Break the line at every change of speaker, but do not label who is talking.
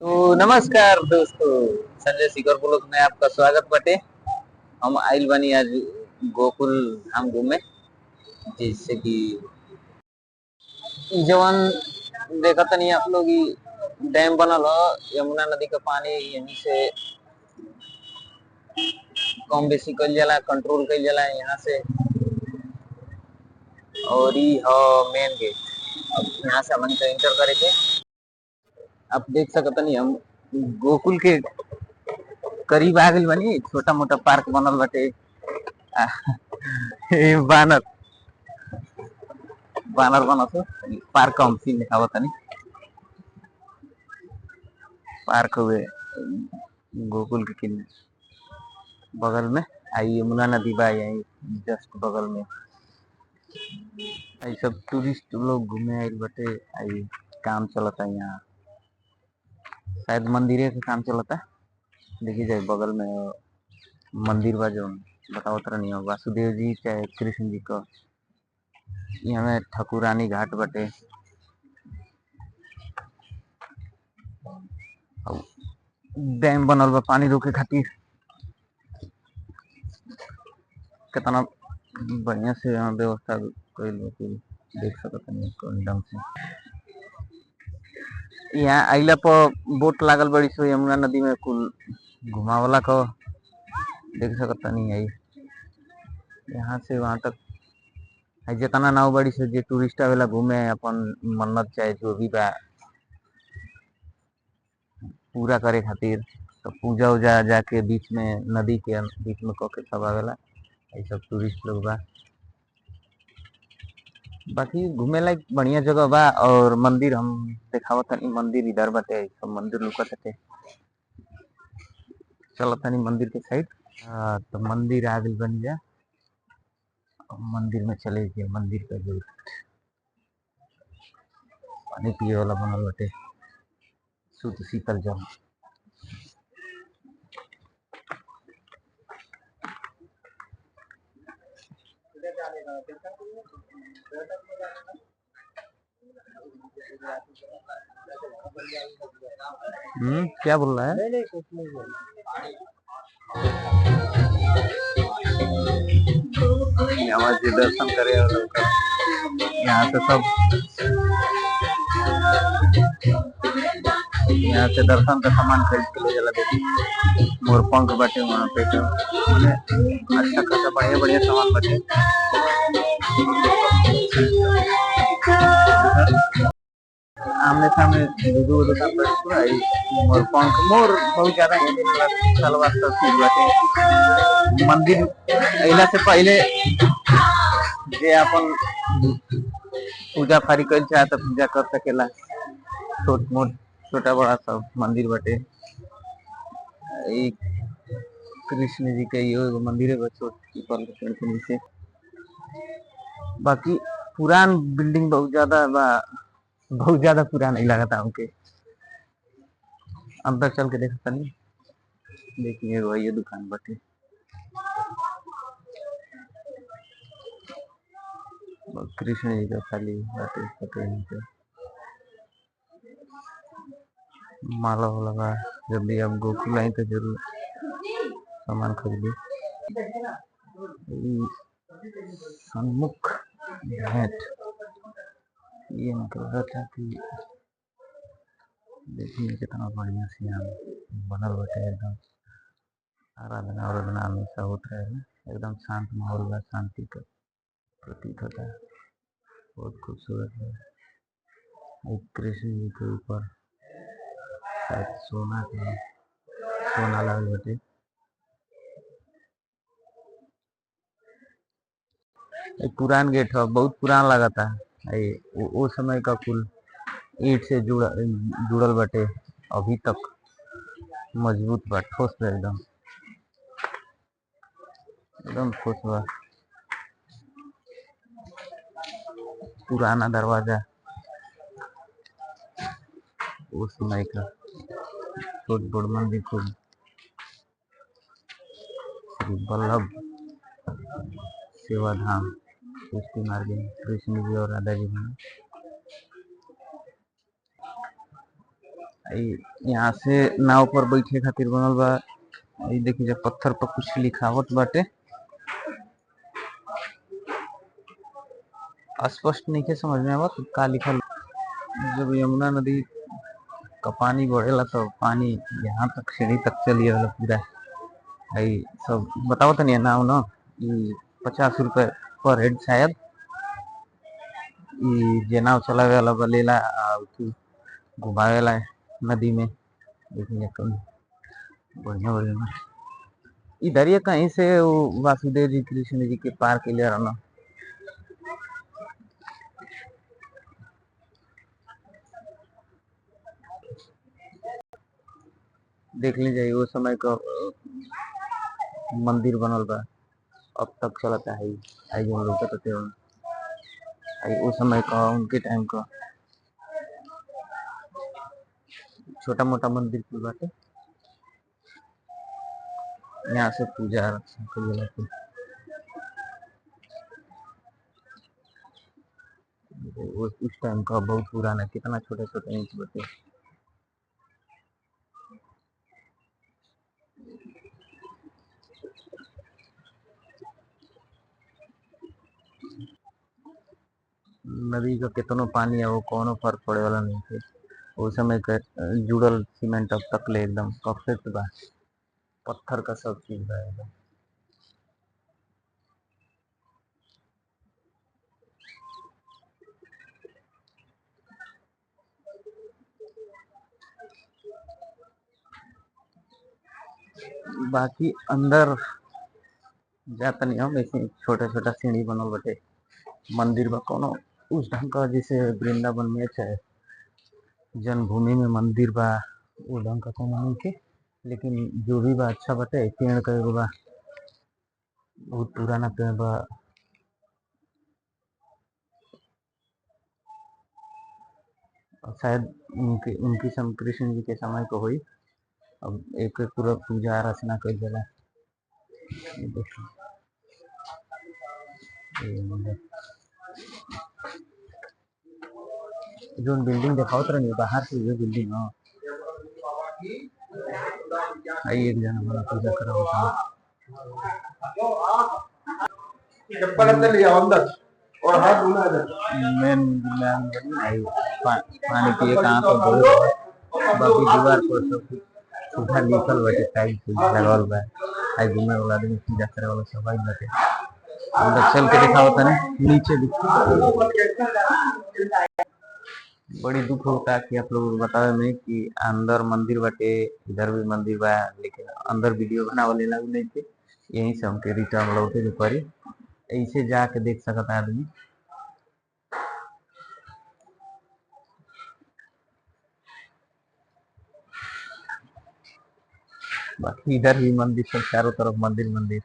तो नमस्कार दोस्तों, संजय सिकर ब्लॉग में आपका स्वागत बटे। हम आइल बानी आज गोकुल धाम घूमे। जैसे कि जवन देखा तनी आप लोग डैम बनल हो, यमुना नदी का पानी यहीं से कम बेसी कइल जाला, कंट्रोल कइल जाला यहाँ से। और ई हो मेन गेट। अब यहाँ से हमन के एंटर करे के आप देख सकत नहीं। हम गोकुल के करीब आ गइल बानी। छोटा मोटा पार्क बनल बाटे। आ, ए बानर बानर बनत हो। पार्क हम सीन दिखावत तनी। पार्क हुए गोकुल के किनारे बगल में आई यमुना नदी बा, यही जस्ट बगल में। आई सब टूरिस्ट लोग घूमे आइल बटे। आई काम चलता यहाँ, शायद मंदिरे के काम चलता। देखी जाए बगल में मंदिर बा जो बतावत रहनी हो, वासुदेव जी चाहे कृष्ण जी का। यहाँ में ठकुरानी घाट बटे। डैम बनल बा पानी रोके खातिर। कितना बढ़िया से यहाँ व्यवस्था कइल बा कुल, देख सकत नहीं ढंग से। यहाँ आइला पर बोट लागल बड़ी सो यमुना नदी में कुल घुमावला को देख सकत नहीं। आई यहाँ से वहां तक जितना नाव बड़ी से जे टूरिस्ट आवेला घूमे अपन मन्नत चाहे जो भी बा पूरा करे खातिर, तो पूजा उजा जाके बीच में नदी के बीच में कके सब आवेला। ये सब टूरिस्ट लोग बा। बाकी घूमे लायक बढ़िया जगह बा। और मंदिर हम देखावत तनी, मंदिर इधर बाटे। सब मंदिर लुकत हटे। चलत तनी मंदिर के साइड। तो मंदिर आ गइल बन जा। मंदिर में चले गए। मंदिर का जो पानी पिए वाला बनल बाटे, शुद्ध शीतल जल। क्या बोल रहा है? नहीं नहीं कुछ नहीं बोल। यहाँ से दर्शन करे और यहाँ से सब यहाँ से दर्शन का सामान खरीद के ले जाला। देखिए मोर पंख बाटे वहाँ पे, तो अच्छा खासा बढ़िया बढ़िया सामान बाटे। आमने सामने दो दुकान पर आई मोर पंख। मोर बहुत ज्यादा सलवार सब चीज बाटे। मंदिर अइला से पहले जे अपन पूजा फारी कइल चाहे तो पूजा कर सकेला। छोट मोट छोटा बड़ा सब मंदिर बाटे। कृष्ण जी के यो एगो मंदिर है छोट पीपल के पेड़ के नीचे। बाकी पुरान बिल्डिंग बहुत ज्यादा बा, बहुत ज्यादा पुराना नहीं लगा था हमके। अंदर चल के देखता नहीं। देखिए वही दुकान बाटे। कृष्ण जी का खाली बाटे नीचे माला वाला बा। जब भी आप गोकुल आई तो जरूर सामान खरीदे। सन्मुख भेंट ये निकल रहा था कि देखिए कितना बढ़िया से यहाँ बनल बाटे। एकदम आराधना आराधना हमेशा होता है। एकदम शांत माहौल बा, शांति का प्रतीत होता है। बहुत खूबसूरत है। एक कृष्ण जी के ऊपर शायद सोना लागल बाटे। एक पुरान गेट है, बहुत पुरान लगता है। वो समय का कुल ईंट से जुड़ल बाटे। अभी तक मजबूत बा, ठोस बा, एकदम एकदम ठोस बा। पुराना दरवाजा उस समय का। छोट बड़ मंदिर खुद श्री वल्लभ सेवा धाम पुष्टि मार्ग में कृष्ण जी और राधा जी हैं। यहाँ से नाव पर बैठे खातिर बनल बा। देखिए जब पत्थर पर कुछ लिखावट बाटे, स्पष्ट नहीं के समझ में आवत का लिखल। जब यमुना नदी का पानी बढ़ेला तो पानी यहाँ तक सीढ़ी तक चली आवेला पूरा। सब बताओ तनी नाव न 50 रुपए पर हेड शायद जे नाव चलावे वाला बलेला घुमावेला नदी में। देखिए बढ़िया बढ़िया इधर ये कहीं से वो वासुदेव जी कृष्ण जी के पार के लिए रहना। देख लीजिए वो समय का मंदिर बनल बा, अब तक चलता है। आई जो लोग कहते हैं उस समय का उनके टाइम का छोटा मोटा मंदिर की बात है। यहाँ से पूजा अर्चना कर उस टाइम का बहुत पुराना, कितना छोटे छोटे इंच बटे। नदी का कितनो पानी है वो कोनो फर्क पड़े वाला नहीं थे। उस समय का जुड़ल सीमेंट अब तक ले एकदम परफेक्ट बा, पत्थर का सब चीज बा एकदम। बाकी अंदर जाता नहीं हम, ऐसे छोटा छोटा सीढ़ी बनल बटे। मंदिर बा कोनो उस ढंग का जैसे वृंदावन में चाहे जन्मभूमि में मंदिर बा वो ढंग का कोनो नहीं के। लेकिन जो भी बा अच्छा बटे। पेड़ का एगो बा, बहुत पुराना पेड़ बा। शायद उनकी कृष्ण जी के समय को हुई। अब एक पूरा पूजा रचना कर जाला। जो बिल्डिंग दिखावत रही बाहर से ये बिल्डिंग हो एक जना हमारा पूजा करा होता मेन पानी पिए कहाँ तो बाकी दीवार पर सब सीधा लिखल बाटे, टाइल्स लगावल बा। आई घूमे वाला आदमी पूजा करे वाला सब आई बाटे। अंदर चल के दिखावत है नीचे भी। बड़ी दुख होता कि आप लोग बतावे में कि अंदर मंदिर बाटे, इधर भी मंदिर बा, लेकिन अंदर वीडियो बनावे लागू नहीं थे। यहीं से हमके रिटर्न लौटे के पड़ी। ऐसे जाके देख सकता आदमी। बाकी इधर भी मंदिर सब चारों तरफ मंदिर मंदिर।